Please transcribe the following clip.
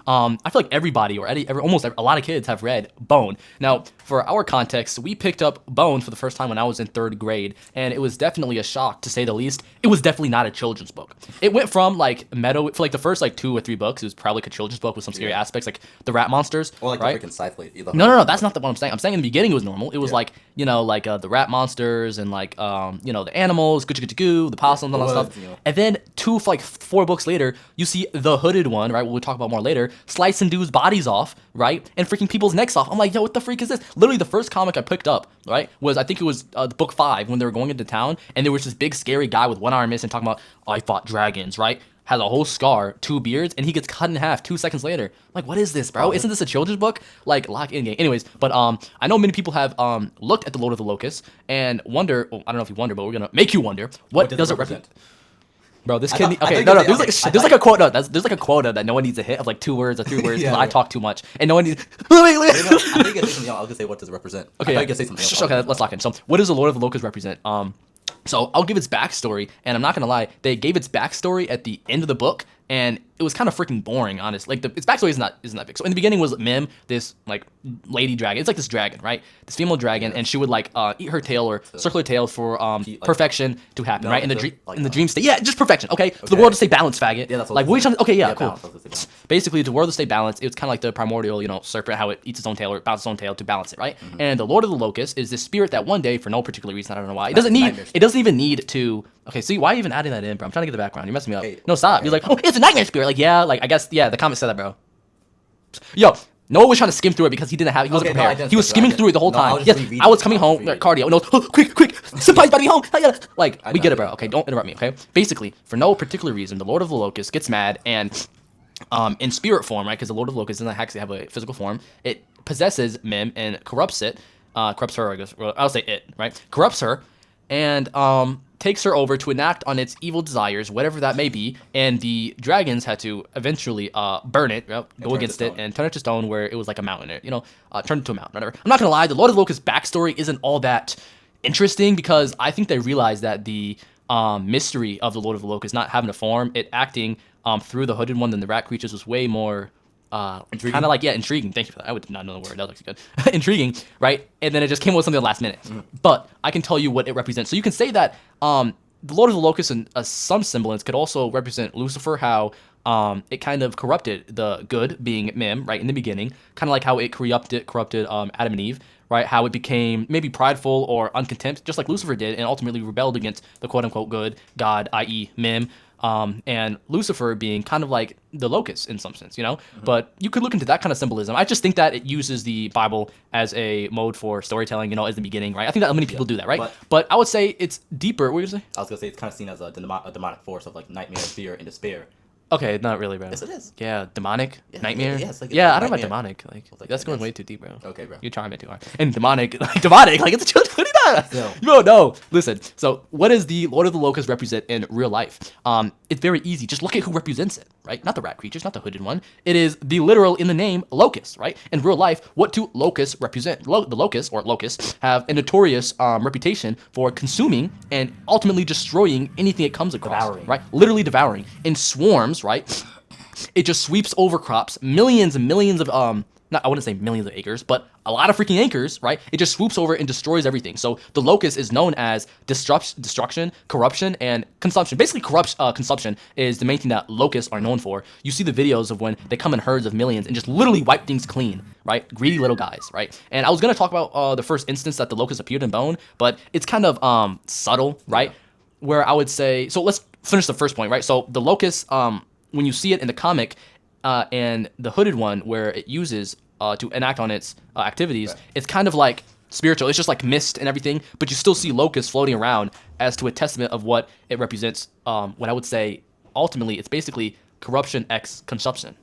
I feel like everybody or almost a lot of kids have read Bone. Now, for our context, we picked up Bone for the first time when I was in 3rd grade, and it was definitely a shock to say the least. It was definitely not a children's book. It went from like meadow for like the first like 2 or 3 books. It was probably like a children's book with some scary aspects, like the rat monsters, Or like right? the freaking sci-fi. No, that's not the one I'm saying. I'm saying in the beginning it was normal. It was like, like the rat monsters and like, the animals, goo, the possums, all that stuff. And then 4 books later, you see the hooded one, right? We'll talk about more later, slicing dudes' bodies off, right? And freaking people's necks off. I'm like, yo, what the freak is this? Literally the first comic I picked up, right, was, I think it was book 5 when they were going into town, and there was this big scary guy with one arm missing talking about, I fought dragons, right? Has a whole scar, 2 beards, and he gets cut in half 2 seconds later. Like, what is this, bro? Isn't this a children's book? Like, lock in game. Anyways, but I know many people have looked at the Lord of the Locusts and wonder. Well, I don't know if you wonder, but we're gonna make you wonder. What does it represent? Bro, this kid. Okay, no. There's like a quote. No, there's like a quota that no one needs to hit of like 2 words or 3 words. I talk too much, and no one needs. I think it's something else. I was gonna say, what does it represent? Okay, I can say something else. Okay, let's lock in. So, what does the Lord of the Locusts represent? So I'll give its backstory, and I'm not gonna lie, they gave its backstory at the end of the book, and it was kind of freaking boring, honestly. Like its backstory isn't that big. So in the beginning was Mim, this like lady dragon. It's like this dragon, right? This female dragon, and she would like eat her tail or circle her tail for perfection to happen, right? In the dream state, yeah, just perfection. Okay, for the world to stay balanced, faggot. Yeah, that's what like what are you trying to, okay, yeah, cool. Balance, Basically, the world to stay balanced, it was kind of like the primordial, serpent, how it eats its own tail or bounces its own tail to balance it, right? And the Lord of the Locusts is this spirit that one day, for no particular reason, I don't know why, it doesn't even need to. Okay, see, why are you even adding that in, bro? I'm trying to get the background. You're messing me up. Hey, no, stop. You're like, oh, it's a nightmare spirit. Like, yeah, like I guess, yeah, the comment said that, bro. Yo, Noah was trying to skim through it because he wasn't prepared. He was skimming through it the whole time. Yes, I was coming home, cardio. No, quick, senpai's about to be home. Like, we get it, bro. Okay, don't interrupt me, okay? Basically, for no particular reason, the Lord of the Locusts gets mad and, in spirit form, right? Because the Lord of the Locusts doesn't actually have a physical form. It possesses Mim and corrupts her, I guess. Well, I'll say it, right? Corrupts her and takes her over to enact on its evil desires, whatever that may be, and the dragons had to eventually burn it, go against it, and turn it to stone where it was like a mountain, turn it to a mountain, whatever. I'm not gonna lie, the Lord of the Locusts backstory isn't all that interesting because I think they realized that the mystery of the Lord of the Locusts not having a form, it acting through the hooded one than the rat creatures was way more kind of like, intriguing. Thank you for that. I would not know the word. That looks good. Intriguing, right? And then it just came up with something at the last minute. But I can tell you what it represents. So you can say that the Lord of the Locusts, in some semblance, could also represent Lucifer, how it kind of corrupted the good, being Mim, right, in the beginning. Kind of like how it corrupted Adam and Eve, right? How it became maybe prideful or uncontent, just like Lucifer did, and ultimately rebelled against the quote-unquote good God, i.e. Mim. And Lucifer being kind of like the locust in some sense, But you could look into that kind of symbolism. I just think that it uses the Bible as a mode for storytelling, as the beginning, right? I think that many people do that, right? But I would say it's deeper. What were you gonna say? I was gonna say it's kind of seen as a demonic force of like nightmare, fear, and despair. Okay, not really, bro. Yes, it is. Yeah, demonic, nightmare. Yeah, like I don't know about demonic. Like that's going way too deep, bro. Okay, bro. You're trying it too hard. And demonic, like it's a children. What are you doing? No. Listen. So, what does the Lord of the Locusts represent in real life? It's very easy. Just look at who represents it, right? Not the rat creatures, not the hooded one. It is the literal in the name locust, right? In real life, what do locusts represent? The locusts have a notorious reputation for consuming and ultimately destroying anything it comes across, devouring. Right? Literally devouring in swarms, right? It just sweeps over crops, millions and millions of I wouldn't say millions of acres, but a lot of freaking acres, right? It just swoops over and destroys everything. So the locust is known as destruction, corruption, and consumption. Basically, consumption is the main thing that locusts are known for. You see the videos of when they come in herds of millions and just literally wipe things clean, right? Greedy little guys, right? And I was gonna talk about the first instance that the locust appeared in Bone, but it's kind of subtle, right? Yeah. Where I would say, so let's finish the first point, right? So the locust, when you see it in the comic, and the hooded one where it uses to enact on its activities, right. It's kind of like spiritual. It's just like mist and everything, but you still see locusts floating around as to a testament of what it represents. What I would say, ultimately, it's basically corruption x consumption.